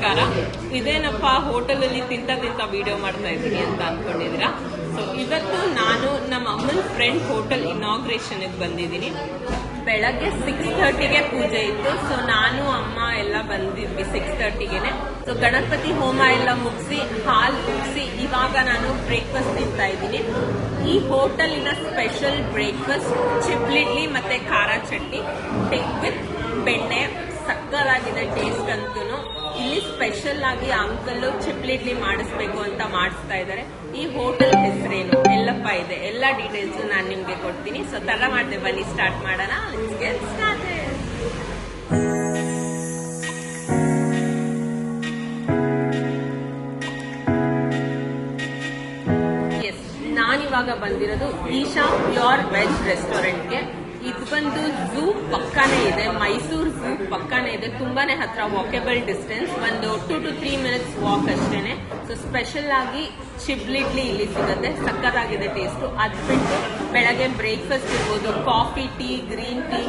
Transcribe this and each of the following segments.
ನಮಸ್ಕಾರ. ಇದೇನಪ್ಪ ಹೋಟೆಲಲ್ಲಿ ತಿಂತ ವಿಡಿಯೋ ಮಾಡ್ತಾ ಇದ್ದೀನಿ ಅಂತ ಅನ್ಕೊಂಡಿದ್ದೀರಾ? ಸೊ ಇವತ್ತು ನಾನು ನಮ್ಮ ಅಮ್ಮನ ಫ್ರೆಂಡ್ ಹೋಟೆಲ್ ಇನಾಗ್ರೇಷನ್ ಬಂದಿದ್ದೀನಿ. ಬೆಳಗ್ಗೆ 6:30ಗೆ ಪೂಜೆ ಇತ್ತು. ಸೊ ನಾನು ಅಮ್ಮ ಎಲ್ಲ ಬಂದಿದ್ವಿ 6:30ಗೆನೆ. ಸೊ ಗಣಪತಿ ಹೋಮ ಎಲ್ಲ ಮುಗಿಸಿ ಹಾಲ್ ಮುಗಿಸಿ ಇವಾಗ ನಾನು ಬ್ರೇಕ್ಫಾಸ್ಟ್ ತಿಂತಾ ಇದ್ದೀನಿ. ಈ ಹೋಟೆಲಿನ ಸ್ಪೆಷಲ್ ಬ್ರೇಕ್ಫಾಸ್ಟ್ ಚಿಪ್ಲಿಡ್ಲಿ ಮತ್ತೆ ಖಾರ ಚಟ್ನಿ ವಿತ್ ಬೆಣ್ಣೆ. ಸಕ್ಕತ್ತಾಗಿದೆ ಟೇಸ್ಟ್ ಅಂತೂ. ಇಲ್ಲಿ ಸ್ಪೆಷಲ್ ಆಗಿ ಅಂಕಲ್ ಚಿಪ್ಲಿಡ್ಲಿ ಮಾಡಿಸ್ಬೇಕು ಅಂತ ಮಾಡಿಸ್ತಾ ಇದ್ದಾರೆ. ಈ ಹೋಟೆಲ್ ಹೆಸರೇನು ಎಲ್ಲಪ್ಪ ಇದೆ, ಎಲ್ಲ ಡೀಟೇಲ್ಸ್ ನಾನು ನಿಮ್ಗೆ ಕೊಡ್ತೀನಿ. ಸೊ ತರ ಮಾಡಿದೆ, ಬನ್ನಿ ಸ್ಟಾರ್ಟ್ ಮಾಡೋಣ. ಎಸ್, ನಾನಿವಾಗ ಬಂದಿರೋದು ಈಶಾ ಪ್ಯೂರ್ ವೆಜ್ ರೆಸ್ಟೋರೆಂಟ್ಗೆ. ಇದು ಬಂದು ಝೂ ಪಕ್ಕಾನೇ ಇದೆ, ಮೈಸೂರು ಝೂ ಪಕ್ಕಾನೇ ಇದೆ. ತುಂಬಾನೇ ಹತ್ರ, ವಾಕೆಬಲ್ ಡಿಸ್ಟೆನ್ಸ್, ಒಂದು 2 to 3 minutes ವಾಕ್ ಅಷ್ಟೇನೆ. ಸೊ ಸ್ಪೆಷಲ್ ಆಗಿ ಚಿಬ್ಲಿಡ್ಲಿ ಇಲ್ಲಿ ಸಿಗುತ್ತೆ, ಸಕ್ಕತ್ತಾಗಿದೆ ಟೇಸ್ಟು. ಅದ್ ಬಿಟ್ಟು ಬೆಳಗ್ಗೆ ಬ್ರೇಕ್ಫಾಸ್ಟ್ ಇರ್ಬೋದು, coffee, tea, green tea,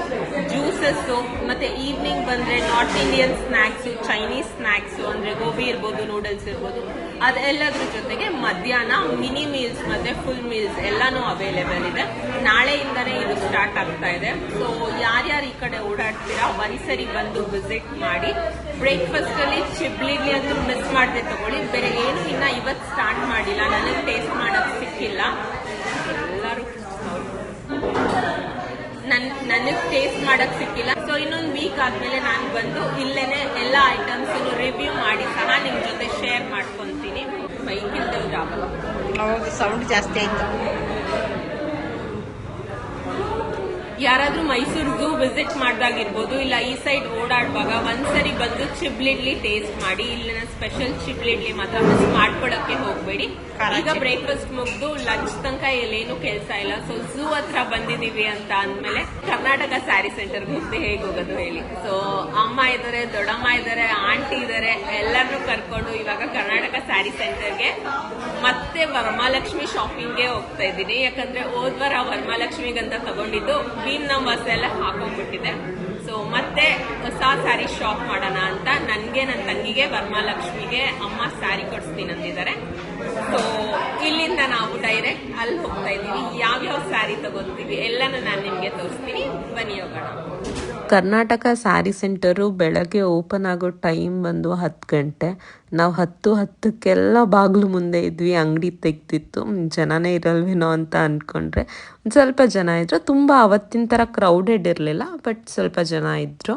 juices, ಮತ್ತೆ ಈವ್ನಿಂಗ್ ಬಂದ್ರೆ north Indian snacks, Chinese snacks ಅಂದ್ರೆ ಗೋಬಿ ಇರ್ಬೋದು, ನೂಡಲ್ಸ್ ಇರ್ಬೋದು, ಅದೆಲ್ಲದ್ರ ಜೊತೆಗೆ ಮಧ್ಯಾಹ್ನ ಮಿನಿ ಮೀಲ್ಸ್ ಮತ್ತೆ ಫುಲ್ ಮೀಲ್ಸ್ ಎಲ್ಲಾನು ಅವೈಲೇಬಲ್ ಇದೆ. ನಾಳೆಯಿಂದನೇ ಇದು ಸ್ಟಾರ್ಟ್ ಆಗ್ತಾ ಇದೆ. ಸೊ ಯಾರ್ಯಾರು ಈ ಕಡೆ ಓಡಾಡ್ತೀರಾ ಒಂದ್ಸರಿ ಬಂದು ವಿಸಿಟ್ ಮಾಡಿ. ಬ್ರೇಕ್ಫಾಸ್ಟ್ ಅಲ್ಲಿ ಚಿಬ್ಲಿಡ್ಲಿ ಅಂತೂ ಮಿಸ್ ಮಾಡದೆ ತಗೊಳ್ಳಿ. ಬೇರೆ ಏನು ಇನ್ನ ಇವತ್ತು ಸ್ಟಾರ್ಟ್ ಮಾಡಿಲ್ಲ, ನನಗೆ ಟೇಸ್ಟ್ ಮಾಡಕ್ ಸಿಕ್ಕಿಲ್ಲ. ಎಲ್ಲರೂ ನನಗೆ ಟೇಸ್ಟ್ ಮಾಡಕ್ ಸಿಕ್ಕಿಲ್ಲ. ಸೊ ಇನ್ನೊಂದು ವೀಕ್ ಆದ್ಮೇಲೆ ನಾನು ಬಂದು ಇಲ್ಲೇನೆ ಎಲ್ಲ ಐಟಮ್ಸ್ ರಿವ್ಯೂ ಮಾಡಿ ಸಹ ನಿಮ್ ಜೊತೆ ಶೇರ್ ಮಾಡ್ಕೊಂತೀನಿ. ಬೈಕ್ ಇಲ್ದವ್ರು ಆಗಲ್ಲ, ಅವಾಗ ಸೌಂಡ್ ಜಾಸ್ತಿ ಆಯ್ತು. ಯಾರಾದ್ರೂ ಮೈಸೂರು ಝೂ ವಿಸಿಟ್ ಮಾಡ್ದಾಗಿರ್ಬೋದು, ಇಲ್ಲ ಈ ಸೈಡ್ ಓಡಾಡುವಾಗ ಒಂದ್ಸರಿ ಬಂದು ಚಿಬ್ಲಿಡ್ಲಿ ಟೇಸ್ಟ್ ಮಾಡಿ. ಇಲ್ಲಿನ ಸ್ಪೆಷಲ್ ಚಿಬ್ಲಿಡ್ಲಿ ಮಾತ್ರ ಮಿಸ್ ಮಾಡ್ಕೊಳಕ್ಕೆ ಹೋಗ್ಬೇಡಿ. ಈಗ ಬ್ರೇಕ್ಫಾಸ್ಟ್ ಮುಗ್ದು ಲಂಚ್ ತನಕ ಎಲ್ಲೇನು ಕೆಲಸ ಇಲ್ಲ. ಸೊ ಝೂ ಹತ್ರ ಬಂದಿದೀವಿ ಅಂತ ಅಂದ್ಮೇಲೆ ಕರ್ನಾಟಕ ಸ್ಯಾರಿ ಸೆಂಟರ್ ಮುಂದೆ ಹೇಗೆ ಹೋಗೋದು ಹೇಳಿ. ಸೊ ಅಮ್ಮ ಇದಾರೆ, ದೊಡ್ಡಮ್ಮ ಇದಾರೆ, ಆಂಟಿ ಇದಾರೆ, ಎಲ್ಲರನ್ನೂ ಕರ್ಕೊಂಡು ಇವಾಗ ಕರ್ನಾಟಕ ಸ್ಯಾರಿ ಸೆಂಟರ್ಗೆ ಮತ್ತೆ ವರಮಹಾಲಕ್ಷ್ಮಿ ಶಾಪಿಂಗ್ಗೆ ಹೋಗ್ತಾ ಇದ್ದೀನಿ. ಯಾಕಂದ್ರೆ ಹೋದ್ವಾರ ವರಮಹಾಲಕ್ಷ್ಮಿಗಂತ ತಗೊಂಡಿದ್ದು ಭೀಮ್ ನವಾಸ್ ಎಲ್ಲ ಹಾಕೊಂಡ್ಬಿಟ್ಟಿದೆ. ಸೊ ಮತ್ತೆ ಹೊಸ ಸ್ಯಾರಿ ಶಾಪ್ ಮಾಡೋಣ ಅಂತ ನನ್ಗೆ ನನ್ನ ತಂಗಿಗೆ ವರಮಹಾಲಕ್ಷ್ಮಿಗೆ ಅಮ್ಮ ಸ್ಯಾರಿ ಕೊಡಿಸ್ತೀನಿ ಅಂದಿದ್ದಾರೆ. ಸೊ ಇಲ್ಲಿಂದ ನಾವು ಡೈರೆಕ್ಟ್ ಅಲ್ಲಿ ಹೋಗ್ತಾ ಇದೀವಿ. ಯಾವ್ಯಾವ ಸ್ಯಾರಿ ತಗೋತೀವಿ ಎಲ್ಲಾನು ನಾನು ನಿಮ್ಗೆ ತೋರಿಸ್ತೀನಿ, ಬನ್ನಿ ಹೋಗೋಣ. ಕರ್ನಾಟಕ ಸ್ಯಾರಿ ಸೆಂಟರು ಬೆಳಗ್ಗೆ ಓಪನ್ ಆಗೋ ಟೈಮ್ ಬಂದು 10 ಗಂಟೆ. ನಾವು 10:10ಕ್ಕೆಲ್ಲ ಬಾಗಿಲು ಮುಂದೆ ಇದ್ವಿ, ಅಂಗಡಿ ತೆಗ್ದಿತ್ತು. ಜನನೇ ಇರಲ್ವೇನೋ ಅಂತ ಅಂದ್ಕೊಂಡ್ರೆ ಒಂದು ಸ್ವಲ್ಪ ಜನ ಇದ್ರು. ತುಂಬ ಅವತ್ತಿನ ಥರ ಕ್ರೌಡೆಡ್ ಇರಲಿಲ್ಲ, ಬಟ್ ಸ್ವಲ್ಪ ಜನ ಇದ್ದರು.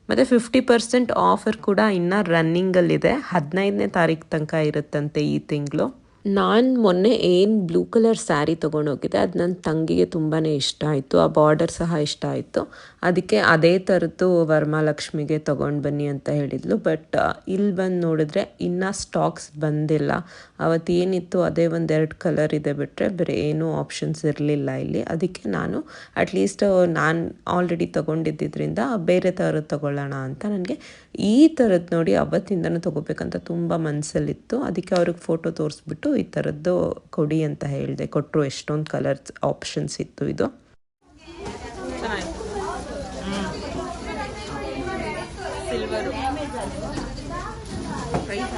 ಮತ್ತು 50% ಆಫರ್ ಕೂಡ ಇನ್ನೂ ರನ್ನಿಂಗಲ್ಲಿದೆ. 15ನೇ ತಾರೀಕು ತನಕ ಇರುತ್ತಂತೆ ಈ ತಿಂಗಳು. ನಾನು ಮೊನ್ನೆ ಏನು ಬ್ಲೂ ಕಲರ್ ಸ್ಯಾರಿ ತೊಗೊಂಡೋಗಿದ್ದೆ, ಅದು ನನ್ನ ತಂಗಿಗೆ ತುಂಬಾ ಇಷ್ಟ ಆಯಿತು. ಆ ಬಾರ್ಡರ್ ಸಹ ಇಷ್ಟ ಆಯಿತು. ಅದಕ್ಕೆ ಅದೇ ಥರದ್ದು ವರಮಹಾಲಕ್ಷ್ಮಿಗೆ ತೊಗೊಂಡು ಬನ್ನಿ ಅಂತ ಹೇಳಿದ್ಲು. ಬಟ್ ಇಲ್ಲಿ ಬಂದು ನೋಡಿದ್ರೆ ಇನ್ನೂ ಸ್ಟಾಕ್ಸ್ ಬಂದಿಲ್ಲ. ಅವತ್ತು ಏನಿತ್ತು ಅದೇ 1-2 ಕಲರ್ ಇದೆ ಬಿಟ್ಟರೆ ಬೇರೆ ಏನೂ ಆಪ್ಷನ್ಸ್ ಇರಲಿಲ್ಲ ಇಲ್ಲಿ. ಅದಕ್ಕೆ ನಾನು ಅಟ್ಲೀಸ್ಟ್ ನಾನು ಆಲ್ರೆಡಿ ತೊಗೊಂಡಿದ್ದರಿಂದ ಬೇರೆ ಥರದ್ದು ತೊಗೊಳ್ಳೋಣ ಅಂತ ನನಗೆ ಈ ಥರದ್ದು ನೋಡಿ ಅವತ್ತಿಂದನೂ ತೊಗೋಬೇಕಂತ ತುಂಬ ಮನಸ್ಸಲ್ಲಿತ್ತು. ಅದಕ್ಕೆ ಅವ್ರಿಗೆ ಫೋಟೋ ತೋರಿಸ್ಬಿಟ್ಟು ಈ ಥರದ್ದು ಕೊಡಿ ಅಂತ ಹೇಳಿದೆ. ಕೊಟ್ಟರು. ಎಷ್ಟೊಂದು ಕಲರ್ಸ್ ಆಪ್ಷನ್ಸ್ ಇತ್ತು. ಇದು ಸಿಲ್ವರು ಪ್ರೈಸ್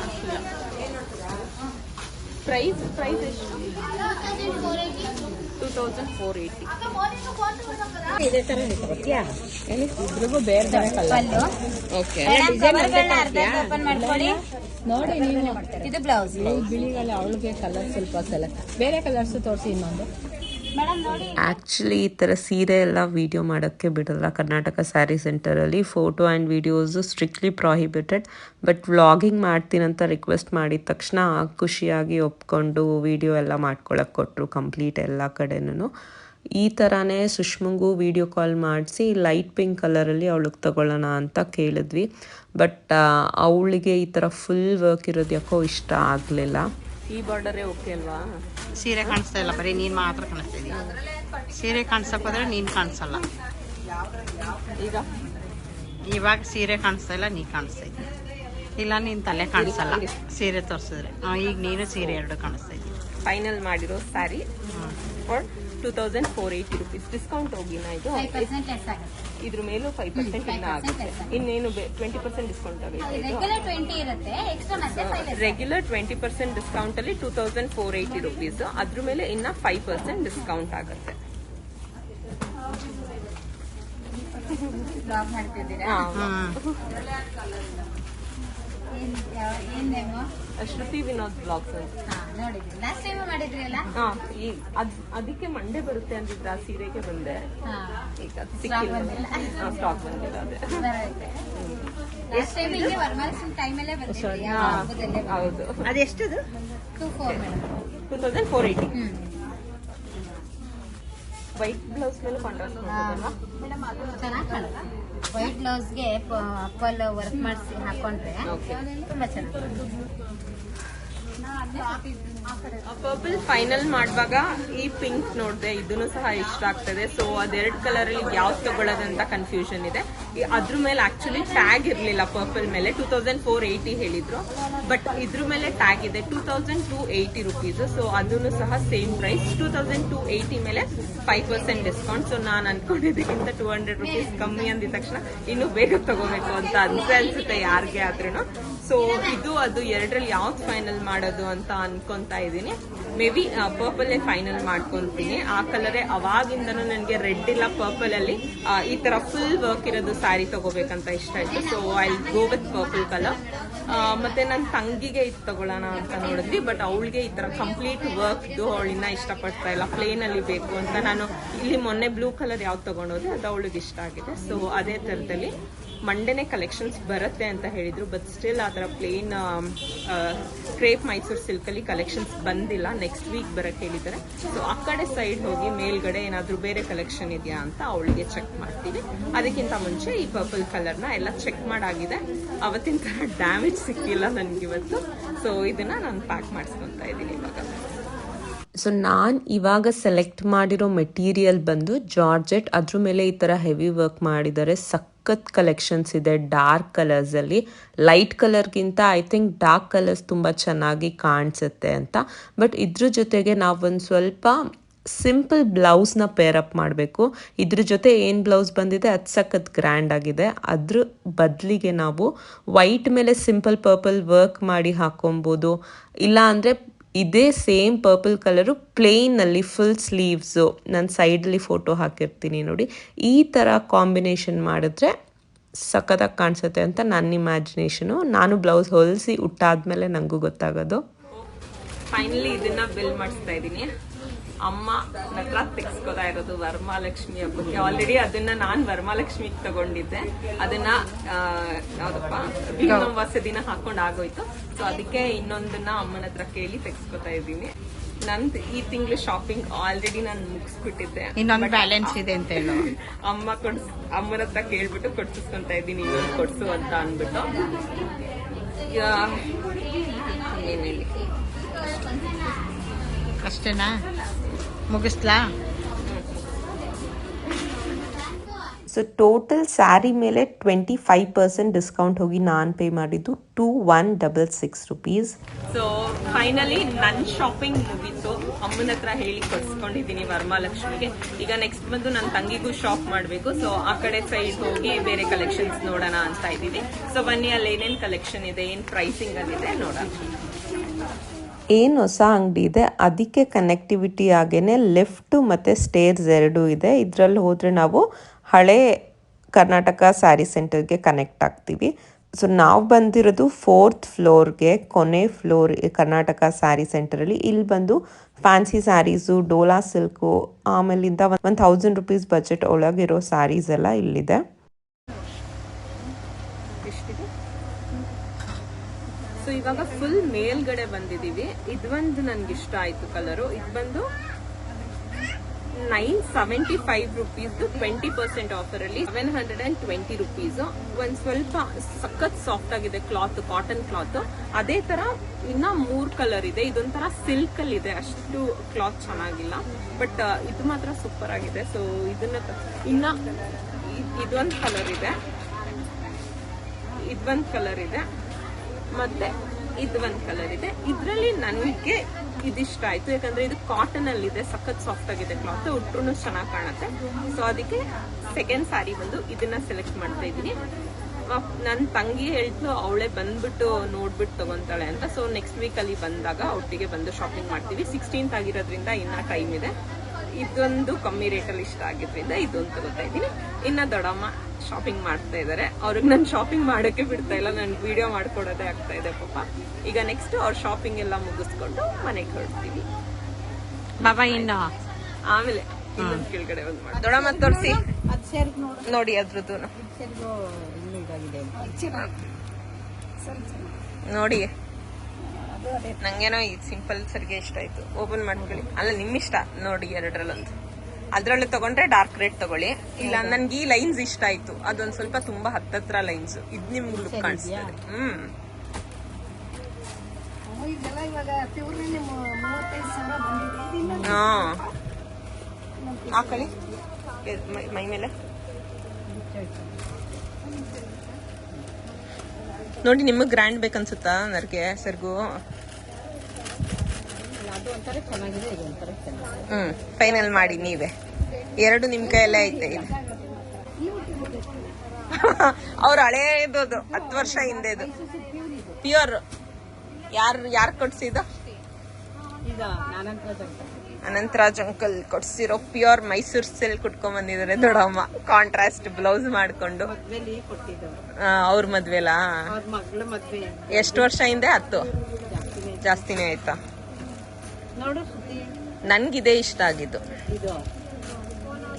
ಎಷ್ಟು? 2480. ಇದೇ ತರ ಇಬ್ರಿಗೂ ಬೇರೆ ಬೇರೆ ಕಲರ್. ಓಕೆ, ನೋಡಿ ನೀವು ಇದು ಬ್ಲೌಸ್ ಬಿಳಿಗಲ್ಲ. ಅವಳಿಗೆ ಕಲರ್ ಸ್ವಲ್ಪ ಸೆಲೆಕ್ಟ್, ಬೇರೆ ಕಲರ್ಸ್ ತೋರಿಸಿ ಇನ್ನೊಂದು. ಆ್ಯಕ್ಚುಲಿ ಈ ಥರ ಸೀರೆ ಎಲ್ಲ ವೀಡಿಯೋ ಮಾಡೋಕ್ಕೆ ಬಿಡಲ್ಲ ಕರ್ನಾಟಕ ಸ್ಯಾರಿ ಸೆಂಟರಲ್ಲಿ. Photo and videos strictly prohibited. But vlogging ಮಾಡ್ತೀನಂತ ರಿಕ್ವೆಸ್ಟ್ ಮಾಡಿದ ತಕ್ಷಣ ಖುಷಿಯಾಗಿ ಒಪ್ಕೊಂಡು ವೀಡಿಯೋ ಎಲ್ಲ ಮಾಡ್ಕೊಳಕ್ಕೆ ಕೊಟ್ಟರು ಕಂಪ್ಲೀಟ್ ಎಲ್ಲ ಕಡೆನೂ. ಈ ಥರನೇ ಸುಷ್ಮಂಗೂ ವೀಡಿಯೋ ಕಾಲ್ ಮಾಡಿಸಿ ಲೈಟ್ ಪಿಂಕ್ ಕಲರಲ್ಲಿ ಅವಳಿಗೆ ತಗೊಳ್ಳೋಣ ಅಂತ ಕೇಳಿದ್ವಿ. ಬಟ್ ಅವಳಿಗೆ ಈ ಥರ ಫುಲ್ ವರ್ಕ್ ಇರೋದು ಯಾಕೋ ಇಷ್ಟ ಆಗಲಿಲ್ಲ. ಈ ಬಾರ್ಡರೇ ಓಕೆ ಅಲ್ವಾ? ಸೀರೆ ಕಾಣಿಸ್ತಾ ಇಲ್ಲ, ಬರೀ ನೀನು ಮಾತ್ರ ಕಾಣಿಸ್ತಾ ಇದೀಯ. ಸೀರೆ ಕಾಣಿಸಕ್ಕೆ ಹೋದ್ರೆ ನೀನು ಕಾಣಿಸಲ್ಲ. ಇವಾಗ ಸೀರೆ ಕಾಣಿಸ್ತಾ ಇಲ್ಲ, ನೀ ಕಾಣಿಸ್ತಾ ಇದೀಯ. ಇಲ್ಲ ನೀನು ತಲೆ ಕಾಣಿಸಲ್ಲ ಸೀರೆ ತೋರಿಸಿದ್ರೆ. ಈಗ ನೀನು ಸೀರೆ ಎರಡು ಕಾಣಿಸ್ತಾ ಇದೀಯ. ಫೈನಲ್ ಮಾಡಿರೋ ಸ್ಯಾರಿ ಫಾರ್ 2480 rupees. ಡಿಸ್ಕೌಂಟ್ ಹೋಗಿನ ಇದು 5% ಲೆಸ್ ಆಗುತ್ತೆ. ಇದ್ರ ಮೇಲೂ 5% ಇನ್ನ ಆಗುತ್ತೆ. ಇನ್ನೇನು 20% ಡಿಸ್ಕೌಂಟ್ ಆಗುತ್ತೆ. ರೆಗ್ಯುಲರ್ 20 ಇರುತ್ತೆ, ಎಕ್ಸ್ಟ್ರಾ ಮತ್ತೆ 5 ರೆಗ್ಯುಲರ್ 20% ಡಿಸ್ಕೌಂಟ್ ಅಲ್ಲಿ 2480 rupees. ಅದ್ರ ಮೇಲೆ ಇನ್ನ 5% ಡಿಸ್ಕೌಂಟ್ ಆಗುತ್ತೆ. ಬ್ಲಾಗ್ ಮಾಡ್ತಿದ್ದೀರಾ? ಏನ್ ನೇಮು? ಶ್ರುತಿ ವಿನೋದ್ ಬ್ಲಾಗ್ಸ್ ಅಂತ. ನೋಡಿದ್ರಿ, ಲಾಸ್ಟ್ ಟೈಮ್ ಮಾಡಿದ್ರಿ ಅಲ್ಲ? ಅದಕ್ಕೆ ಮಂಡೆ ಬರುತ್ತೆ ಅಂದಿದ್ರ ಆ ಸೀರೆಗೆ ಬಂದೆ. ಈಗ ಸ್ಟಾಕ್ ಬಂದಿಲ್ಲ. ಸ್ಟಾಕ್ ಬಂದಿಲ್ಲ. ಅದೇ ಲಾಸ್ಟ್ ಟೈಮ್ ಹಿಂಗೆ ವರಮಹಾಲಕ್ಷ್ಮಿ ಟೈಮಲ್ಲೇ ಬಂದಿದ್ರಿ. ಹೌದು. ಅದೆಷ್ಟದು? 2480. ವೈಟ್ ಬ್ಲೌಸ್ ಮೇಲೆ ಕಾಂಟ್ರಾಸ್ಟ್ ಮಾಡ್ಬೋದಲ್ವಾ? ಚೆನ್ನಾಗಿ ಕಾಣುತ್ತೆ. ವೈಟ್ ಬ್ಲೌಸ್ಗೆ ಅಪ್ಪಲ್ ವರ್ಕ್ ಮಾಡಿಸಿ ಹಾಕೊಂಡ್ರೆ ತುಂಬಾ ಚೆನ್ನಾಗಿ. ಪರ್ಪಲ್ ಫೈನಲ್ ಮಾಡುವಾಗ ಈ ಪಿಂಕ್ ನೋಡಿದೆ, ಇದನ್ನು ಸಹ ಇಷ್ಟ ಆಗ್ತದೆ. ಸೊ ಅದೆರಡು ಕಲರ್ ಅಲ್ಲಿ ಯಾವ್ದು ತಗೊಳ್ಳೋದಂತ ಕನ್ಫ್ಯೂಷನ್ ಇದೆ. ಅದ್ರ ಮೇಲೆ ಆಕ್ಚುಲಿ ಟ್ಯಾಗ್ ಇರ್ಲಿಲ್ಲ. ಪರ್ಪಲ್ ಮೇಲೆ 2480 ಹೇಳಿದ್ರು, ಬಟ್ ಇದ್ರ ಮೇಲೆ ಟ್ಯಾಗ್ ಇದೆ 2280 rupees. ಸೊ ಅದನ್ನು ಸಹ ಸೇಮ್ ಪ್ರೈಸ್ 2280 ಮೇಲೆ 5% ಡಿಸ್ಕೌಂಟ್. ಸೊ ನಾನು ಅನ್ಕೊಂಡಿದ್ದಕ್ಕಿಂತ 200 rupees ಕಮ್ಮಿ ಅಂದಿದ ತಕ್ಷಣ ಇನ್ನು ಬೇಗ ತಗೋಬೇಕು ಅಂತ ಅನ್ಸುತ್ತೆ ಯಾರಿಗೆ ಆದ್ರೂ. ಸೊ ಇದು ಅದು ಎರಡರಲ್ಲಿ ಯಾವ್ದು ಫೈನಲ್ ಮಾಡೋದು ಅಂತ ಅನ್ಕೊಂತಾ ಇದ್ದೀನಿ. ಮೇ ಬಿ ಪರ್ಪಲ್ ಫೈನಲ್ ಮಾಡ್ಕೊಂತೀನಿ. ಆ ಕಲರೇ ಅವಾಗಿಂದನೂ ನನಗೆ ರೆಡ್ ಇಲ್ಲ ಪರ್ಪಲ್ ಅಲ್ಲಿ ಈ ತರ ಫುಲ್ ವರ್ಕ್ ಇರೋದು ಸ್ಯಾರಿ ತಗೋಬೇಕಂತ ಇಷ್ಟ ಆಯ್ತು. So I go with purple colour. ಮತ್ತೆ ನನ್ನ ತಂಗಿಗೆ ಇದು ತಗೊಳ್ಳೋಣ ಅಂತ ನೋಡಿದ್ವಿ, ಬಟ್ ಅವಳಿಗೆ ಈ ತರ ಕಂಪ್ಲೀಟ್ ವರ್ಕ್ದು ಅವಳಿನ್ನ ಇಷ್ಟಪಡ್ತಾ ಇಲ್ಲ, ಪ್ಲೇನ್ ಅಲ್ಲಿ ಬೇಕು ಅಂತ. ನಾನು ಇಲ್ಲಿ ಮೊನ್ನೆ ಬ್ಲೂ ಕಲರ್ ಯಾವ್ದು ತಗೊಂಡೋದೆ ಅದು ಅವಳಿಗೆ ಇಷ್ಟ ಆಗಿದೆ. ಸೊ ಅದೇ ತರದಲ್ಲಿ ಮಂಡೆನೆ ಕಲೆಕ್ಷನ್ಸ್ ಬರುತ್ತೆ ಅಂತ ಹೇಳಿದ್ರು, ಬಟ್ ಸ್ಟಿಲ್ ಆ ಥರ ಪ್ಲೇನ್ ಕ್ರೇಪ್ ಮೈಸೂರು ಸಿಲ್ಕ್ ಅಲ್ಲಿ ಕಲೆಕ್ಷನ್ಸ್ ಬಂದಿಲ್ಲ. ನೆಕ್ಸ್ಟ್ ವೀಕ್ ಬರಕ್ಕೆ ಹೇಳಿದ್ದಾರೆ. ಸೊ ಆ ಕಡೆ ಸೈಡ್ ಹೋಗಿ ಮೇಲ್ಗಡೆ ಏನಾದರೂ ಬೇರೆ ಕಲೆಕ್ಷನ್ ಇದೆಯಾ ಅಂತ ಅವಳಿಗೆ ಚೆಕ್ ಮಾಡ್ತೀವಿ. ಅದಕ್ಕಿಂತ ಮುಂಚೆ ಈ ಪರ್ಪಲ್ ಕಲರ್ನ ಎಲ್ಲ ಚೆಕ್ ಮಾಡಾಗಿದೆ. ಅವತ್ತಿನ ಥರ ಡ್ಯಾಮೇಜ್ ಸಿಕ್ಕಿಲ್ಲ ನನಗಿವತ್ತು. ಸೊ ಇದನ್ನ ನಾನು ಪ್ಯಾಕ್ ಮಾಡಿಸ್ಕೊತಾ ಇದ್ದೀನಿ ಇವಾಗ. ಸೊ ನಾನು ಇವಾಗ ಸೆಲೆಕ್ಟ್ ಮಾಡಿರೋ ಮೆಟೀರಿಯಲ್ ಬಂದು ಜಾರ್ಜೆಟ್. ಅದ್ರ ಮೇಲೆ ಈ ಥರ ಹೆವಿ ವರ್ಕ್ ಮಾಡಿದ್ದಾರೆ. ಸಖತ್ ಕಲೆಕ್ಷನ್ಸ್ ಇದೆ ಡಾರ್ಕ್ ಕಲರ್ಸಲ್ಲಿ. ಲೈಟ್ ಕಲರ್ಗಿಂತ ಐ ಥಿಂಕ್ ಡಾರ್ಕ್ ಕಲರ್ಸ್ ತುಂಬ ಚೆನ್ನಾಗಿ ಕಾಣಿಸುತ್ತೆ ಅಂತ. ಬಟ್ ಇದ್ರ ಜೊತೆಗೆ ನಾವೊಂದು ಸ್ವಲ್ಪ ಸಿಂಪಲ್ ಬ್ಲೌಸ್ನ ಪೇರಪ್ ಮಾಡಬೇಕು. ಇದ್ರ ಜೊತೆ ಏನು ಬ್ಲೌಸ್ ಬಂದಿದೆ ಅದು ಸಖತ್ ಗ್ರ್ಯಾಂಡ್ ಆಗಿದೆ. ಅದ್ರ ಬದಲಿಗೆ ನಾವು ವೈಟ್ ಮೇಲೆ ಸಿಂಪಲ್ ಪರ್ಪಲ್ ವರ್ಕ್ ಮಾಡಿ ಹಾಕೊಬೋದು. ಇಲ್ಲ ಅಂದರೆ ಇದೇ ಸೇಮ್ ಪರ್ಪಲ್ ಕಲರು ಪ್ಲೇನಲ್ಲಿ ಫುಲ್ ಸ್ಲೀವ್ಸು, ನಾನು ಸೈಡಲ್ಲಿ ಫೋಟೋ ಹಾಕಿರ್ತೀನಿ ನೋಡಿ. ಈ ಥರ ಕಾಂಬಿನೇಷನ್ ಮಾಡಿದ್ರೆ ಸಖತ್ತಾಗಿ ಕಾಣಿಸುತ್ತೆ ಅಂತ ನನ್ನ ಇಮ್ಯಾಜಿನೇಷನು. ನಾನು ಬ್ಲೌಸ್ ಹೊಲಿಸಿ ಉಟ್ಟಾದ್ಮೇಲೆ ನನಗೂ ಗೊತ್ತಾಗೋದು. ಫೈನಲಿ ಇದನ್ನ ಬಿಲ್ ಮಾಡಿಸ್ತಾ ಇದ್ದೀನಿ. ಅಮ್ಮ ಹತ್ರ ತೆಗೆಸ್ಕೊತಾ ಇರೋದು ವರಮಹಾಲಕ್ಷ್ಮಿ ಹಬ್ಬಕ್ಕೆ. ಆಲ್ರೆಡಿ ಅದನ್ನ ನಾನು ವರಮಹಾಲಕ್ಷ್ಮಿಗೆ ತಗೊಂಡಿದ್ದೆ. ಅದನ್ನ ಯಾವ್ದಪ್ಪ ಭೀಮವಾಸ ದಿನ ಹಾಕೊಂಡು ಆಗೋಯ್ತು. ಸೊ ಅದಕ್ಕೆ ಇನ್ನೊಂದನ್ನ ಅಮ್ಮನ ಹತ್ರ ಕೇಳಿ ತೆಗೆಸ್ಕೊತಾ ಇದ್ದೀನಿ. ನಂದು ಈ ತಿಂಗಳು ಶಾಪಿಂಗ್ ಆಲ್ರೆಡಿ ನಾನು ಮುಗಿಸ್ಬಿಟ್ಟಿದ್ದೆ. ಇನ್ನೊಂದು ಬ್ಯಾಲೆನ್ಸ್ ಇದೆ ಅಂತ ಹೇಳು. ಅಮ್ಮನ ಹತ್ರ ಕೇಳ್ಬಿಟ್ಟು ಕೊಡ್ಸಿಸ್ಕೊಂತ ಇದ್ದೀನಿ, ಇನ್ನೊಂದು ಕೊಡ್ಸು ಅಂತ ಅಂದ್ಬಿಟ್ಟು. ಏನ್ ಹೇಳಿ, ಅಷ್ಟೇನಾ? ಮುಗಿಸ್ಲಾ? ಸೊ ಟೋಟಲ್ ಸ್ಯಾರಿ ಮೇಲೆ 25% ಡಿಸ್ಕೌಂಟ್ ಹೋಗಿ ನಾನು ಪೇ ಮಾಡಿದ್ದು 2166 rupees. ಸೊ ಫೈನಲಿ ನನ್ನ ಶಾಪಿಂಗ್ ಮುಗೀತು. ಅಮ್ಮನ ಹತ್ರ ಹೇಳಿ ಕೊಡ್ಸ್ಕೊಂಡಿದ್ದೀನಿ ವರಮಹಾಲಕ್ಷ್ಮಿಗೆ. ಈಗ ನೆಕ್ಸ್ಟ್ ಬಂದು ನನ್ನ ತಂಗಿಗೂ ಶಾಪ್ ಮಾಡಬೇಕು. ಸೊ ಆ ಕಡೆ ಸೈಡ್ ಹೋಗಿ ಬೇರೆ ಕಲೆಕ್ಷನ್ಸ್ ನೋಡೋಣ ಅಂತ ಇದ್ದೀವಿ. ಸೊ ಬನ್ನಿ, ಅಲ್ಲಿ ಏನೇನು ಕಲೆಕ್ಷನ್ ಇದೆ, ಏನು ಪ್ರೈಸಿಂಗ್ ಅಲ್ಲಿದೆ ನೋಡೋಣ. ಏನು ಹೊಸ ಅಂಗಡಿ ಇದೆ ಅದಕ್ಕೆ ಕನೆಕ್ಟಿವಿಟಿ ಆಗೇನೆ ಲಿಫ್ಟು ಮತ್ತು ಸ್ಟೇರ್ಸ್ ಎರಡೂ ಇದೆ. ಇದರಲ್ಲಿ ಹೋದರೆ ನಾವು ಹಳೆ ಕರ್ನಾಟಕ ಸ್ಯಾರಿ ಸೆಂಟರ್ಗೆ ಕನೆಕ್ಟ್ ಆಗ್ತೀವಿ. ಸೊ ನಾವು ಬಂದಿರೋದು 4th ಫ್ಲೋರ್ಗೆ, ಕೊನೆ ಫ್ಲೋರ್ ಕರ್ನಾಟಕ ಸ್ಯಾರಿ ಸೆಂಟರಲ್ಲಿ. ಇಲ್ಲಿ ಬಂದು ಫ್ಯಾನ್ಸಿ ಸ್ಯಾರೀಸು, ಡೋಲಾ ಸಿಲ್ಕು, ಆಮೇಲಿಂದ 1000 rupees ಬಜೆಟ್ ಒಳಗಿರೋ ಸ್ಯಾರೀಸ್ ಎಲ್ಲ ಇಲ್ಲಿದೆ. ಸೊ ಇವಾಗ ಫುಲ್ ಮೇಲ್ಗಡೆ ಬಂದಿದ್ದೀವಿ. ಇದೊಂದು ನನ್ಗೆ ಇಷ್ಟ ಆಯ್ತು ಕಲರು. ಇದು ಬಂದು 975 rupees 20% ಆಫರ್ ಅಲ್ಲಿ 720 rupees. ಒಂದ್ ಸ್ವಲ್ಪ ಸಖತ್ ಸಾಫ್ಟ್ ಆಗಿದೆ ಕ್ಲಾತ್, ಕಾಟನ್ ಕ್ಲಾತ್. ಅದೇ ತರ ಇನ್ನ 3 ಕಲರ್ ಇದೆ. ಇದೊಂಥರ ಸಿಲ್ಕ್ ಅಲ್ಲಿ ಇದೆ, ಅಷ್ಟು ಕ್ಲಾತ್ ಚೆನ್ನಾಗಿಲ್ಲ, ಬಟ್ ಇದು ಮಾತ್ರ ಸೂಪರ್ ಆಗಿದೆ. ಸೊ ಇದನ್ನ ಇನ್ನ ಇದೊಂದು ಕಲರ್ ಇದೆ, ಇದೊಂದು ಕಲರ್ ಇದೆ, ಮತ್ತೆ ಇದು ಒಂದು ಕಲರ್ ಇದೆ. ಇದರಲ್ಲಿ ನನಗೆ ಇದಿಷ್ಟ ಆಯ್ತು, ಯಾಕಂದ್ರೆ ಇದು ಕಾಟನ್ ಅಲ್ಲಿ ಇದೆ, ಸಖತ್ ಸಾಫ್ಟ್ ಆಗಿದೆ ಕ್ಲಾತ್, ಉಟ್ರು ಚೆನ್ನಾಗಿ ಕಾಣುತ್ತೆ. ಸೊ ಅದಕ್ಕೆ ಸೆಕೆಂಡ್ ಸ್ಯಾರಿ ಬಂದು ಇದನ್ನ ಸೆಲೆಕ್ಟ್ ಮಾಡ್ತಾ ಇದ್ದೀನಿ. ನನ್ನ ತಂಗಿ ಹೇಳ್ತು ಅವಳೇ ಬಂದ್ಬಿಟ್ಟು ನೋಡ್ಬಿಟ್ಟು ತಗೊಂತಾಳೆ ಅಂತ. ಸೊ ನೆಕ್ಸ್ಟ್ ವೀಕ್ ಅಲ್ಲಿ ಬಂದಾಗ ಒಟ್ಟಿಗೆ ಬಂದು ಶಾಪಿಂಗ್ ಮಾಡ್ತೀವಿ. 16th ಆಗಿರೋದ್ರಿಂದ ಇನ್ನ ಟೈಮ್ ಇದೆ. ಇದೊಂದು ಕಮ್ಮಿ ರೇಟಲ್ಲಿ ಇಷ್ಟ ಆಗಿದ್ರಿಂದ ಇದೊಂದು ತಗೋತಾ ಇದ್ದೀನಿ. ಇನ್ನ ದೊಡ್ಡಮ್ಮ ಶಾಪಿಂಗ್ ಮಾಡ್ತಾ ಇದ್ದಾರೆ. ಅವ್ರಿಗೆ ನಾನು ಶಾಪಿಂಗ್ ಮಾಡೋಕೆ ಬಿಡ್ತಾ ಇಲ್ಲ, ನನ್ಗೆ ವಿಡಿಯೋ ಮಾಡ್ಕೊಡೋದೇ ಆಗ್ತಾ ಇದೆ ಪಾಪ. ಈಗ ನೆಕ್ಸ್ಟ್ ಅವ್ರ ಶಾಪಿಂಗ್ ಎಲ್ಲ ಮುಗಿಸ್ಕೊಂಡು ಮನೆಗೆ ಹೊರಡ್ತೀವಿ. ಬಾಬಾ ಇನ್ನು ಆಮೇಲೆ ಇನ್ನೊಂದು ಕೆಳಗಡೆ ಒಂದು ಮಾಡಿ ದೊಡ್ಡಮ್ಮ ತೋರಿಸಿ ನೋಡಿ ಅದ್ರದ್ದು ನೋಡಿ. ನಂಗೇನೋ ಈ ಸಿಂಪಲ್ ಸರಿಗೆ ಇಷ್ಟ ಆಯ್ತು. ಓಪನ್ ಮಾಡ್ಕೊಳ್ಳಿ. ಅಲ್ಲ ನಿಮ್ಮಿಷ್ಟ ನೋಡಿ, ಎರಡರಲ್ಲೊಂದು. ಅದ್ರಲ್ಲೂ ತಗೊಂಡ್ರೆ ಡಾರ್ಕ್ ರೇಟ್ ತಗೊಳ್ಳಿ. ಇಲ್ಲ ನನ್ಗೆ ಈ ಲೈನ್ಸ್ ಇಷ್ಟ ಆಯ್ತು, ಅದೊಂದ್ ಸ್ವಲ್ಪ ತುಂಬಾ ಹತ್ತತ್ರ ಲೈನ್ಸ್. ಇದ್ ನಿಮ್ಗೆ ಲುಕ್ ಕಾಣಿಸ್ತದೆ. ಹಾ ಹಾಕೊಳ್ಳಿ ಮೈ ಮೇಲೆ ನೋಡಿ. ನಿಮಗ್ ಗ್ರ್ಯಾಂಡ್ ಬೇಕನ್ಸುತ್ತಾ ನರ್ಗೆ ಸರ್ಗು? ಫೈನಲ್ ಮಾಡಿ ನೀವೇ. ಎರಡು ನಿಮ್ ಕೈಯಲ್ಲೇ ಐತೆ. ಇದು ಅವ್ರ ಹಳೇದು, 10 ವರ್ಷ ಹಿಂದೆದು ಪ್ಯೂರ್. ಯಾರು ಕೊಡ್ಸಿದ್ದು? ಅನಂತರಾಜ್ ಅಂಕಲ್ ಕೊಡ್ಸಿರೋ ಪ್ಯೂರ್ ಮೈಸೂರ್ ಸಿಲ್ಕ್ ಕುಟ್ಕೊಂಡ್ ಬಂದಿದ್ದಾರೆ ದೊಡ್ಡಮ್ಮ. ಕಾಂಟ್ರಾಸ್ಟ್ ಬ್ಲೌಸ್ ಮಾಡ್ಕೊಂಡು. ಅವ್ರ ಮದ್ವೆಲಾ? ಎಷ್ಟು ವರ್ಷ ಹಿಂದೆ? 10 ಜಾಸ್ತಿನೇ ಆಯ್ತಾ? ನನ್ಗಿದೇ ಇಷ್ಟ ಆಗಿದ್ದು.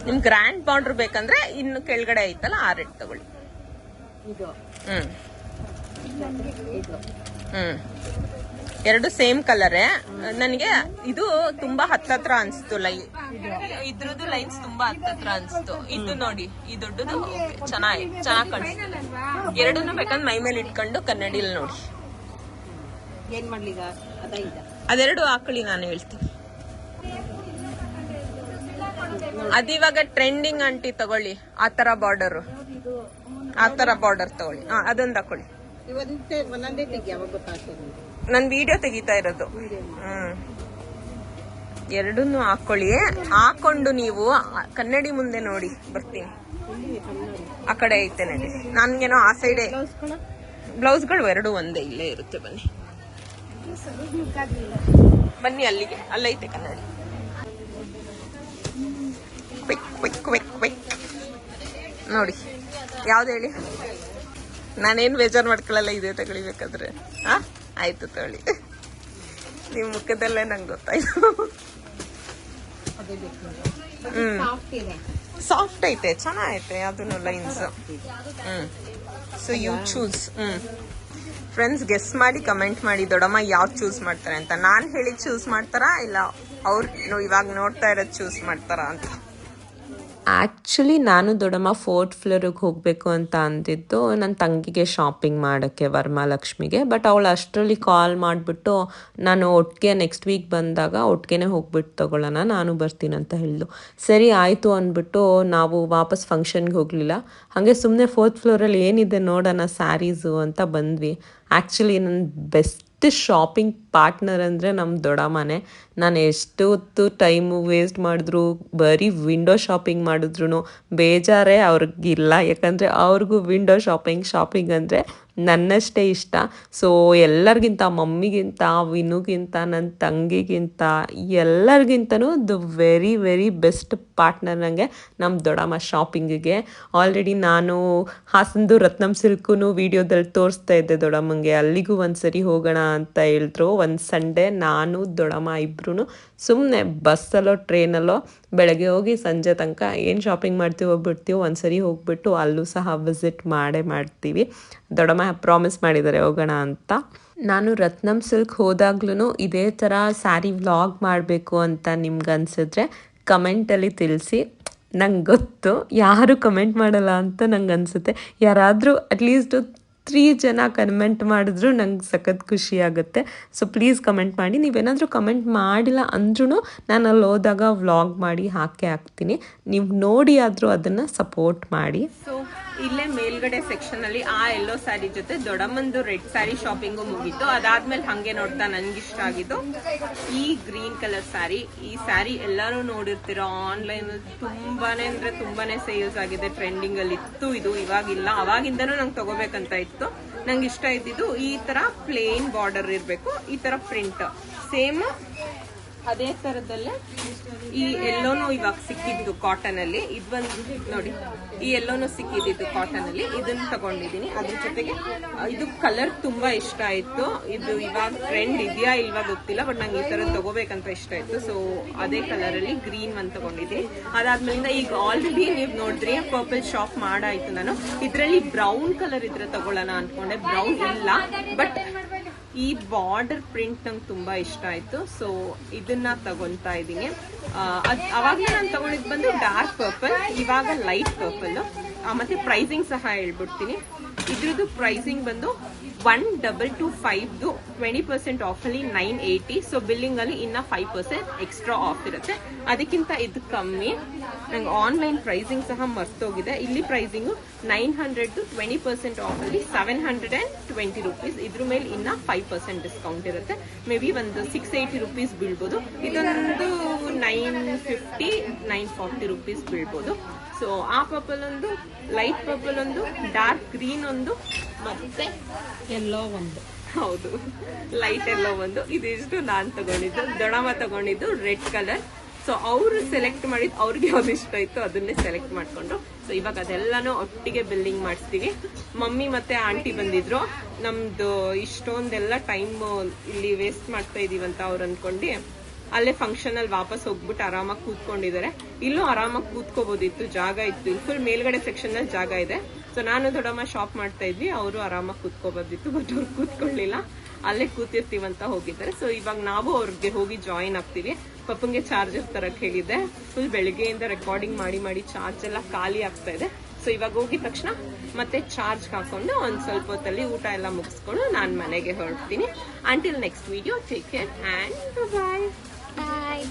ನಿಮ್ ಗ್ರ್ಯಾಂಡ್ ಬಾರ್ಡರ್ ಬೇಕಂದ್ರೆ ಇನ್ನು ಕೆಳಗಡೆ ಐತಲ್ಲ ಆ ರೇಟ್ ತಗೊಳ್ಳಿ. ಎರಡು ಸೇಮ್ ಕಲರೇ. ನನಗೆ ಇದು ತುಂಬಾ ಹತ್ತತ್ರ ಅನ್ಸ್ತು. ಇದ್ರದ್ದು ಲೈನ್ಸ್ ತುಂಬಾ ಹತ್ತತ್ರ ಅನ್ಸ್ತು. ಇದು ನೋಡಿ, ಈ ದೊಡ್ಡದು ಚೆನ್ನಾಗಿ ಕಾಣಿಸ್ತದೆ. ಎರಡನ್ನೂ ಬೇಕಂದ್ರೆ ಮೈ ಮೇಲೆ ಇಟ್ಕೊಂಡು ಕನ್ನಡಿಯಲ್ಲಿ ನೋಡಿ. ಅದೆರಡು ಹಾಕೊಳ್ಳಿ, ನಾನು ಹೇಳ್ತೀನಿ. ಅದಿವಾಗ ಟ್ರೆಂಡಿಂಗ್ ಆಂಟಿ, ತಗೊಳ್ಳಿ. ಆತರ ಬಾರ್ಡರ್ ತಗೊಳ್ಳಿ. ಅದೊಂದು ಹಾಕೊಳ್ಳಿ. ನನ್ ವಿಡಿಯೋ ತೆಗಿತಾ ಇರೋದು. ಎರಡನ್ನೂ ಹಾಕೊಳ್ಳಿ. ಹಾಕೊಂಡು ನೀವು ಕನ್ನಡಿ ಮುಂದೆ ನೋಡಿ. ಬರ್ತೀನಿ, ಆ ಕಡೆ ಐತೆ ನೋಡಿ. ನನ್ಗೇನೋ ಆ ಸೈಡೆ ಬ್ಲೌಸ್ಗಳು ಎರಡು ಒಂದೇ ಇಲ್ಲೇ ಇರುತ್ತೆ. ಬನ್ನಿ ಅಲ್ಲಿಗೆ, ಅಲ್ಲೈತೆ ಕನ್ನಡಿ. ನೋಡಿ ಯಾವ್ದು ಹೇಳಿ. ನಾನೇನು ಬೇಜಾರು ಮಾಡ್ಕೊಳ್ಳಲ್ಲ, ಇದೇ ತಗೊಳ್ಬೇಕಾದ್ರೆ. ಆಯ್ತು ತಗೊಳ್ಳಿ. ನಿಮ್ ಮುಖದಲ್ಲೇ ನಂಗೆ ಗೊತ್ತಾಯ್ತು. ಸಾಫ್ಟ್ ಐತೆ, ಚೆನ್ನಾಗೈತೆ ಅದನ್ನು lines. So you choose. Friends guess ಮಾಡಿ ಕಮೆಂಟ್ ಮಾಡಿ ದೊಡ್ಡಮ್ಮ ಯಾವ್ದು ಚೂಸ್ ಮಾಡ್ತಾರೆ ಅಂತ. ನಾನು ಹೇಳಿ ಚೂಸ್ ಮಾಡ್ತಾರಾ ಇಲ್ಲ ಅವ್ರು ಇವಾಗ ನೋಡ್ತಾ ಇರೋದು ಚೂಸ್ ಮಾಡ್ತಾರಾ ಅಂತ. ಆ್ಯಕ್ಚುಲಿ ನಾನು ದೊಡ್ಡಮ್ಮ 4th ಫ್ಲೋರಿಗೆ ಹೋಗಬೇಕು ಅಂತ ಅಂದಿದ್ದು ನನ್ನ ತಂಗಿಗೆ ಶಾಪಿಂಗ್ ಮಾಡೋಕ್ಕೆ, ವರಮಹಾಲಕ್ಷ್ಮಿಗೆ. ಬಟ್ ಅವಳು ಅಷ್ಟರಲ್ಲಿ ಕಾಲ್ ಮಾಡಿಬಿಟ್ಟು ನಾನು ಒಟ್ಟಿಗೆ ನೆಕ್ಸ್ಟ್ ವೀಕ್ ಬಂದಾಗ ಒಟ್ಟಿಗೆ ಹೋಗ್ಬಿಟ್ಟು ತೊಗೊಳ್ಳೋಣ, ನಾನು ಬರ್ತೀನಿ ಅಂತ ಹೇಳಿದ್ಲು. ಸರಿ ಆಯಿತು ಅಂದ್ಬಿಟ್ಟು ನಾವು ವಾಪಸ್ ಫಂಕ್ಷನ್ಗೆ ಹೋಗಲಿಲ್ಲ. ಹಾಗೆ ಸುಮ್ಮನೆ 4th ಫ್ಲೋರಲ್ಲಿ ಏನಿದೆ ನೋಡೋಣ ಸ್ಯಾರೀಸು ಅಂತ ಬಂದ್ವಿ. ಆ್ಯಕ್ಚುಲಿ ನನ್ನ ಬೆಸ್ಟ್ ಶಾಪಿಂಗ್ ಪಾರ್ಟ್ನರ್ ಅಂದರೆ ನಮ್ಮ ದೊಡ್ಡಮ್ಮನೇ. ನಾನು ಎಷ್ಟು ಹೊತ್ತು ಟೈಮು ವೇಸ್ಟ್ ಮಾಡಿದ್ರು, ಬರೀ ವಿಂಡೋ ಶಾಪಿಂಗ್ ಮಾಡಿದ್ರು ಬೇಜಾರೇ ಅವ್ರಿಗಿಲ್ಲ. ಯಾಕಂದರೆ ಅವ್ರಿಗೂ ವಿಂಡೋ ಶಾಪಿಂಗ್ ಅಂದರೆ ನನ್ನಷ್ಟೇ ಇಷ್ಟ. ಸೊ ಎಲ್ಲರಿಗಿಂತ, ಮಮ್ಮಿಗಿಂತ, ವಿನುಗಿಂತ, ನನ್ನ ತಂಗಿಗಿಂತ, ಎಲ್ಲರಿಗಿಂತನೂ the very very best partner ನನಗೆ ನಮ್ಮ ದೊಡ್ಡಮ್ಮ ಶಾಪಿಂಗಿಗೆ. ಆಲ್ರೆಡಿ ನಾನು ಹಾಸನದು ರತ್ನಂ ಸಿಲ್ಕು ವಿಡಿಯೋದಲ್ಲಿ ತೋರಿಸ್ತಾ ಇದ್ದೆ ದೊಡ್ಡಮ್ಮಂಗೆ. ಅಲ್ಲಿಗೂ ಒಂದ್ಸರಿ ಹೋಗೋಣ ಅಂತ ಹೇಳಿದ್ರು. ಒಂದು ಸಂಡೇ ನಾನು ದೊಡ್ಡಮ್ಮ ಇಬ್ಬರು ಸುಮ್ಮನೆ ಬಸ್ಸಲ್ಲೋ ಟ್ರೈನಲ್ಲೋ ಬೆಳಗ್ಗೆ ಹೋಗಿ ಸಂಜೆ ತನಕ ಏನು ಶಾಪಿಂಗ್ ಮಾಡ್ತೀವೋ ಬಿಡ್ತೀವೋ ಒಂದ್ಸರಿ ಹೋಗ್ಬಿಟ್ಟು ಅಲ್ಲೂ ಸಹ ವಿಸಿಟ್ ಮಾಡ್ತೀವಿ. ದೊಡ್ಡಮ್ಮ ಪ್ರಾಮಿಸ್ ಮಾಡಿದ್ದಾರೆ ಹೋಗೋಣ ಅಂತ. ನಾನು ರತ್ನಂ ಸಿಲ್ಕ್ ಹೋದಾಗ್ಲೂ ಇದೇ ಥರ ಸ್ಯಾರಿ ವ್ಲಾಗ್ ಮಾಡಬೇಕು ಅಂತ ನಿಮ್ಗೆ ಅನಿಸಿದ್ರೆ ಕಮೆಂಟಲ್ಲಿ ತಿಳಿಸಿ. ನಂಗೆ ಗೊತ್ತು ಯಾರು ಕಮೆಂಟ್ ಮಾಡಲ್ಲ ಅಂತ ನಂಗೆ ಅನಿಸುತ್ತೆ. ಯಾರಾದರೂ ಅಟ್ಲೀಸ್ಟ್ 3 ಜನ ಕಮೆಂಟ್ ಮಾಡಿದ್ರು ನಂಗೆ ಸಖತ್ ಖುಷಿ ಆಗುತ್ತೆ. ಸೊ ಪ್ಲೀಸ್ ಕಮೆಂಟ್ ಮಾಡಿ. ನೀವೇನಾದರೂ ಕಮೆಂಟ್ ಮಾಡಿಲ್ಲ ಅಂದ್ರೂ ನಾನು ಅಲ್ಲಿ ಹೋದಾಗ ವ್ಲಾಗ್ ಮಾಡಿ ಹಾಕ್ತೀನಿ. ನೀವು ನೋಡಿ ಆದರೂ ಅದನ್ನು ಸಪೋರ್ಟ್ ಮಾಡಿ. ಸೊ ಇಲ್ಲೇ ಮೇಲ್ಗಡೆ ಸೆಕ್ಷನ್ ಅಲ್ಲಿ ಆ ಯೆಲ್ಲೋ ಸ್ಯಾರಿ ಜೊತೆ ದೊಡ್ಡಮ್ಮಂದು ರೆಡ್ ಸ್ಯಾರಿ ಶಾಪಿಂಗು ಮುಗೀತು. ಅದಾದ್ಮೇಲೆ ಹಂಗೆ ನೋಡ್ತಾ ನನ್ಗಿಷ್ಟ ಆಗಿದ್ದು ಈ ಗ್ರೀನ್ ಕಲರ್ ಸ್ಯಾರಿ. ಈ ಸ್ಯಾರಿ ಎಲ್ಲರೂ ನೋಡಿರ್ತೀರ ಆನ್ಲೈನ್ ತುಂಬಾನೇ ಅಂದ್ರೆ ತುಂಬಾನೇ ಸೇಲ್ಸ್ ಆಗಿದೆ, ಟ್ರೆಂಡಿಂಗ್ ಅಲ್ಲಿ ಇತ್ತು ಇದು, ಇವಾಗಿಲ್ಲ. ಅವಾಗಿಂದನೂ ನಂಗೆ ತಗೋಬೇಕಂತ ಇತ್ತು. ನಂಗೆ ಇಷ್ಟ ಇದ್ದಿದ್ದು ಈ ತರ ಪ್ಲೇನ್ ಬಾರ್ಡರ್ ಇರ್ಬೇಕು, ಈ ತರ ಪ್ರಿಂಟ್ ಸೇಮ್ ಅದೇ ತರದಲ್ಲೇ ಈ ಎಲ್ಲೋನು ಇವಾಗ ಸಿಕ್ಕಿದ್ದು ಕಾಟನ್ ಅಲ್ಲಿ. ಇದೊಂದು ನೋಡಿ, ಈ ಎಲ್ಲೋನು ಸಿಕ್ಕಿದ್ದು ಕಾಟನ್ ಅಲ್ಲಿ, ಇದನ್ನ ತಗೊಂಡಿದೀನಿ. ಅದ್ರ ಜೊತೆಗೆ ಇದು ಕಲರ್ ತುಂಬಾ ಇಷ್ಟ ಆಯ್ತು. ಇದು ಇವಾಗ ಟ್ರೆಂಡ್ ಇದೆಯಾ ಇಲ್ವಾ ಗೊತ್ತಿಲ್ಲ, ಬಟ್ ನಂಗೆ ಈ ತರ ತಗೋಬೇಕಂತ ಇಷ್ಟ ಆಯ್ತು. ಸೊ ಅದೇ ಕಲರ್ ಅಲ್ಲಿ ಗ್ರೀನ್ ಒಂದು ತಗೊಂಡಿದ್ದೀನಿ. ಅದಾದ್ಮೇಲಿಂದ ಈಗ ಆಲ್ರೆಡಿ ನೀವು ನೋಡಿದ್ರಿ ಪರ್ಪಲ್ ಶಾಪ್ ಮಾಡಾಯ್ತು ನಾನು. ಇದ್ರಲ್ಲಿ ಬ್ರೌನ್ ಕಲರ್ ಇದ್ರೆ ತಗೊಳ್ಳೋಣ ಅನ್ಕೊಂಡೆ, ಬ್ರೌನ್ ಇಲ್ಲ. ಬಟ್ ಈ ಬಾರ್ಡರ್ ಪ್ರಿಂಟ್ ನಂಗೆ ತುಂಬಾ ಇಷ್ಟ ಆಯ್ತು. ಸೊ ಇದನ್ನ ತಗೊಂತಾ ಇದ್ದೀನಿ. ಅವಾಗಲೇ ನಾನು ತಗೊಂಡಿದ್ ಬಂದು ಡಾರ್ಕ್ ಪರ್ಪಲ್, ಇವಾಗ ಲೈಟ್ ಪರ್ಪಲ್. ಮತ್ತೆ ಪ್ರೈಸಿಂಗ್ ಸಹ ಹೇಳ್ಬಿಡ್ತೀನಿ. ಇದ್ರದ್ದು ಪ್ರೈಸಿಂಗ್ ಬಂದು 1225 20% ಆಫ್ ಅಲ್ಲಿ 980. ಸೊ ಬಿಲ್ಲಿಂಗ್ ಅಲ್ಲಿ ಇನ್ನ 5% ಎಕ್ಸ್ಟ್ರಾ ಆಫ್ ಇರುತ್ತೆ. ಅದಕ್ಕಿಂತ ಇದು ಕಮ್ಮಿ. ನಂಗೆ ಆನ್ಲೈನ್ ಪ್ರೈಸಿಂಗ್ ಸಹ ಮರ್ತೋಗಿದೆ. ಇಲ್ಲಿ ಪ್ರೈಸಿಂಗ್ 900 20% ಆಫ್ ಅಲ್ಲಿ 720 rupees. ಇದ್ರ ಮೇಲೆ ಇನ್ನ 5% ಡಿಸ್ಕೌಂಟ್ ಇರುತ್ತೆ. ಮೇ ಬಿ ಒಂದು 680 rupees ಬೀಳ್ಬೋದು. ಇದೊಂದು 950 940 rupees ಬೀಳ್ಬೋದು. ಸೊ ಆ ಪರ್ಪಲ್ ಒಂದು, ಲೈಟ್ ಪರ್ಪಲ್ ಒಂದು, ಡಾರ್ಕ್ ಗ್ರೀನ್ ಒಂದು, ಮತ್ತೆ ಎಲ್ಲೋ ಒಂದು. ಹೌದು, ಲೈಟ್ ಎಲ್ಲೋ ಒಂದು. ಇದಿಷ್ಟು ನಾನ್ ತಗೊಂಡಿದ್ದು. ದೊಡ್ಡಮ್ಮ ತಗೊಂಡಿದ್ದು ರೆಡ್ ಕಲರ್. ಸೊ ಅವ್ರು ಸೆಲೆಕ್ಟ್ ಮಾಡಿದ್ ಅವ್ರಿಗೆ ಯಾವ್ದು ಇಷ್ಟ ಇತ್ತು ಅದನ್ನೇ ಸೆಲೆಕ್ಟ್ ಮಾಡ್ಕೊಂಡ್ರು. ಸೊ ಇವಾಗ ಅದೆಲ್ಲಾನು ಒಟ್ಟಿಗೆ ಬಿಲ್ಲಿಂಗ್ ಮಾಡಿಸ್ತೀವಿ. ಮಮ್ಮಿ ಮತ್ತೆ ಆಂಟಿ ಬಂದಿದ್ರು. ನಮ್ದು ಇಷ್ಟೊಂದೆಲ್ಲ ಟೈಮ್ ಇಲ್ಲಿ ವೇಸ್ಟ್ ಮಾಡ್ತಾ ಇದೀವಂತ ಅವ್ರು ಅನ್ಕೊಂಡು ಅಲ್ಲೇ ಫಂಕ್ಷನ್ ಅಲ್ಲಿ ವಾಪಸ್ ಹೋಗ್ಬಿಟ್ಟು ಆರಾಮಾಗಿ ಕೂತ್ಕೊಂಡಿದ್ದಾರೆ. ಇಲ್ಲೂ ಆರಾಮಾಗಿ ಕೂತ್ಕೋಬಹುದಿತ್ತು, ಜಾಗ ಇತ್ತು. ಫುಲ್ ಮೇಲ್ಗಡೆ ಸೆಕ್ಷನ್ ಅಲ್ಲಿ ಜಾಗ ಇದೆ. ಸೊ ನಾನು ದೊಡ್ಡಮ್ಮ ಶಾಪ್ ಮಾಡ್ತಾ ಇದ್ವಿ, ಅವರು ಆರಾಮಾಗಿ ಕೂತ್ಕೋಬೋದಿತ್ತು. ಬಟ್ ಅವ್ರು ಕೂತ್ಕೊಳ್ಳಿಲ್ಲ, ಅಲ್ಲೇ ಕೂತಿರ್ತೀವಂತ ಹೋಗಿದ್ದಾರೆ. ಸೊ ಇವಾಗ ನಾವು ಅವ್ರಿಗೆ ಹೋಗಿ ಜಾಯಿನ್ ಆಗ್ತೀವಿ. ಪಪ್ಪಂಗೆ ಚಾರ್ಜರ್ ತರಕ್ ಹೇಳಿದೆ. ಫುಲ್ ಬೆಳಿಗ್ಗೆಯಿಂದ ರೆಕಾರ್ಡಿಂಗ್ ಮಾಡಿ ಮಾಡಿ ಚಾರ್ಜ್ ಎಲ್ಲ ಖಾಲಿ ಆಗ್ತಾ ಇದೆ. ಸೊ ಇವಾಗ ಹೋಗಿದ ತಕ್ಷಣ ಮತ್ತೆ ಚಾರ್ಜ್ ಹಾಕೊಂಡು ಒಂದ್ ಸ್ವಲ್ಪ ಹೊತ್ತಲ್ಲಿ ಊಟ ಎಲ್ಲ ಮುಗಿಸ್ಕೊಂಡು ನಾನು ಮನೆಗೆ ಹೊರಡ್ತೀನಿ. Until next video, take care and bye. Bye.